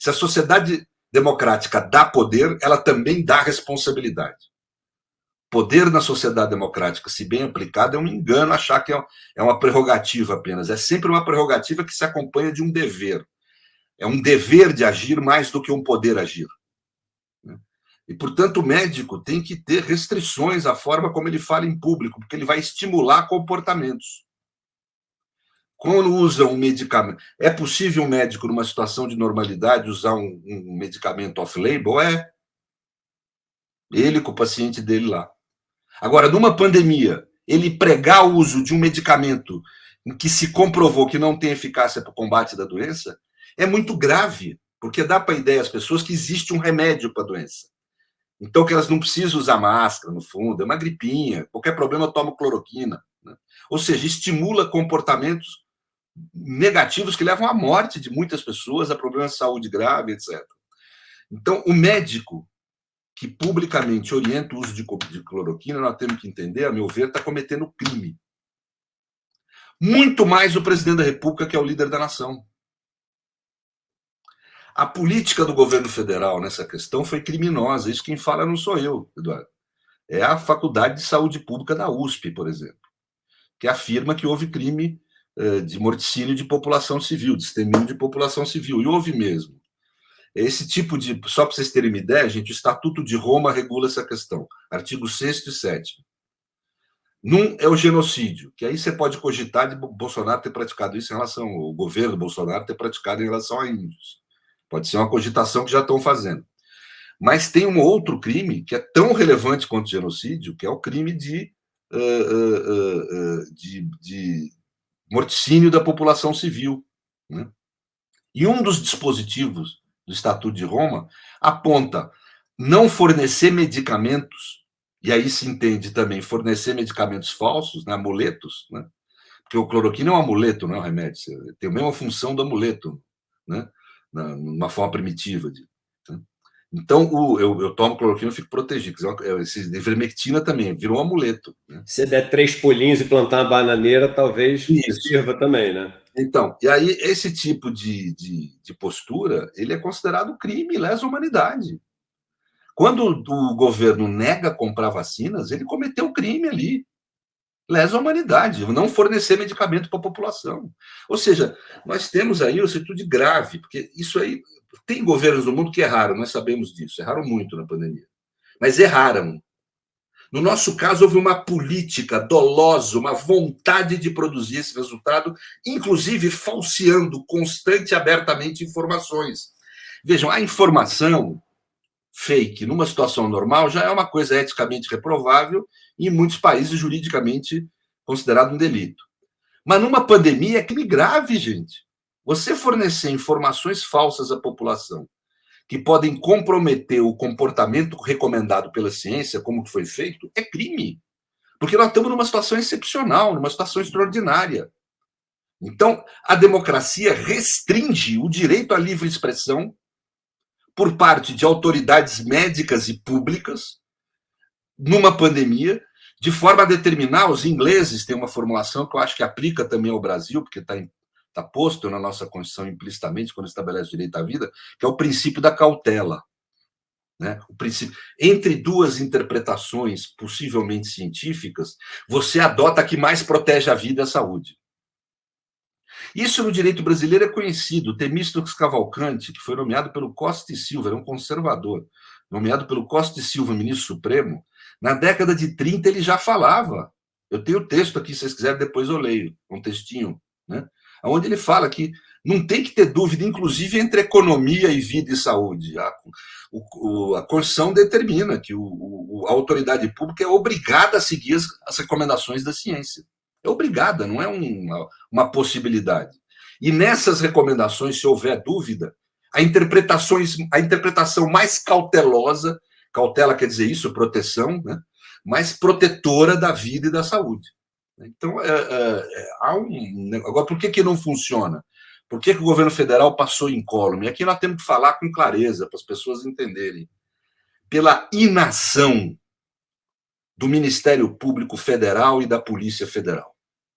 Se a sociedade democrática dá poder, ela também dá responsabilidade. Poder na sociedade democrática, se bem aplicado, é um engano achar que é uma prerrogativa apenas. É sempre uma prerrogativa que se acompanha de um dever. É um dever de agir mais do que um poder agir. E, portanto, o médico tem que ter restrições à forma como ele fala em público, porque ele vai estimular comportamentos. Quando usa um medicamento... É possível um médico, numa situação de normalidade, usar um medicamento off-label? É. Ele com o paciente dele lá. Agora, numa pandemia, ele pregar o uso de um medicamento em que se comprovou que não tem eficácia para o combate da doença, é muito grave, porque dá para a ideia às pessoas que existe um remédio para a doença. Então, que elas não precisam usar máscara, no fundo, é uma gripinha, qualquer problema toma cloroquina. Né? Ou seja, estimula comportamentos negativos que levam à morte de muitas pessoas, a problemas de saúde grave, etc. Então, o médico que publicamente orienta o uso de cloroquina, nós temos que entender, a meu ver, está cometendo crime. Muito mais o presidente da República, que é o líder da nação. A política do governo federal nessa questão foi criminosa. Isso quem fala não sou eu, Eduardo. É a Faculdade de Saúde Pública da USP, por exemplo, que afirma que houve crime de morticínio de população civil, de extermínio de população civil. E houve mesmo. Esse tipo de... Só para vocês terem uma ideia, gente, o Estatuto de Roma regula essa questão. Artigo 6º e 7º. Num é o genocídio, que aí você pode cogitar de Bolsonaro ter praticado isso em relação... O governo Bolsonaro ter praticado em relação a índios. Pode ser uma cogitação que já estão fazendo. Mas tem um outro crime que é tão relevante quanto o genocídio, que é o crime de morticínio da população civil. Né? E um dos dispositivos do Estatuto de Roma aponta não fornecer medicamentos, e aí se entende também fornecer medicamentos falsos, né, amuletos, né? Porque o cloroquina é um amuleto, não é um remédio, tem a mesma função do amuleto, né? Numa forma primitiva. Né? Então, eu tomo cloroquina e fico protegido. Ivermectina também virou um amuleto. Né? Se der 3 pulinhos e plantar uma bananeira, talvez sirva também, né? Então, e aí esse tipo de postura, ele é considerado crime, lesa humanidade. Quando o governo nega comprar vacinas, ele cometeu crime ali. Lesa a humanidade, não fornecer medicamento para a população. Ou seja, nós temos aí uma atitude grave, porque isso aí... Tem governos no mundo que erraram, nós sabemos disso, erraram muito na pandemia. Mas erraram. No nosso caso, houve uma política dolosa, uma vontade de produzir esse resultado, inclusive falseando constante e abertamente informações. Vejam, a informação fake numa situação normal já é uma coisa eticamente reprovável e em muitos países juridicamente considerado um delito. Mas numa pandemia é crime grave, gente. Você fornecer informações falsas à população que podem comprometer o comportamento recomendado pela ciência, como que foi feito, é crime. Porque nós estamos numa situação excepcional, numa situação extraordinária. Então, a democracia restringe o direito à livre expressão por parte de autoridades médicas e públicas numa pandemia, de forma a determinar, os ingleses têm uma formulação que eu acho que aplica também ao Brasil, porque está posto na nossa Constituição implicitamente, quando estabelece o direito à vida, que é o princípio da cautela. Né? O princípio, entre duas interpretações possivelmente científicas, você adota a que mais protege a vida e a saúde. Isso no direito brasileiro é conhecido. Temístocles Cavalcante, que foi nomeado pelo Costa e Silva, era um conservador, nomeado pelo Costa e Silva, ministro supremo, na década de 30 ele já falava. Eu tenho o texto aqui, se vocês quiserem, depois eu leio, um textinho, né? Onde ele fala que não tem que ter dúvida, inclusive, entre economia e vida e saúde. A Constituição determina que a autoridade pública é obrigada a seguir as recomendações da ciência. É obrigada, não é uma possibilidade. E nessas recomendações, se houver dúvida, a interpretação mais cautelosa, cautela quer dizer isso, proteção, né? Mais protetora da vida e da saúde. Então, agora, por que não funciona? Por que o governo federal passou incólume? E aqui nós temos que falar com clareza para as pessoas entenderem. Pela inação do Ministério Público Federal e da Polícia Federal.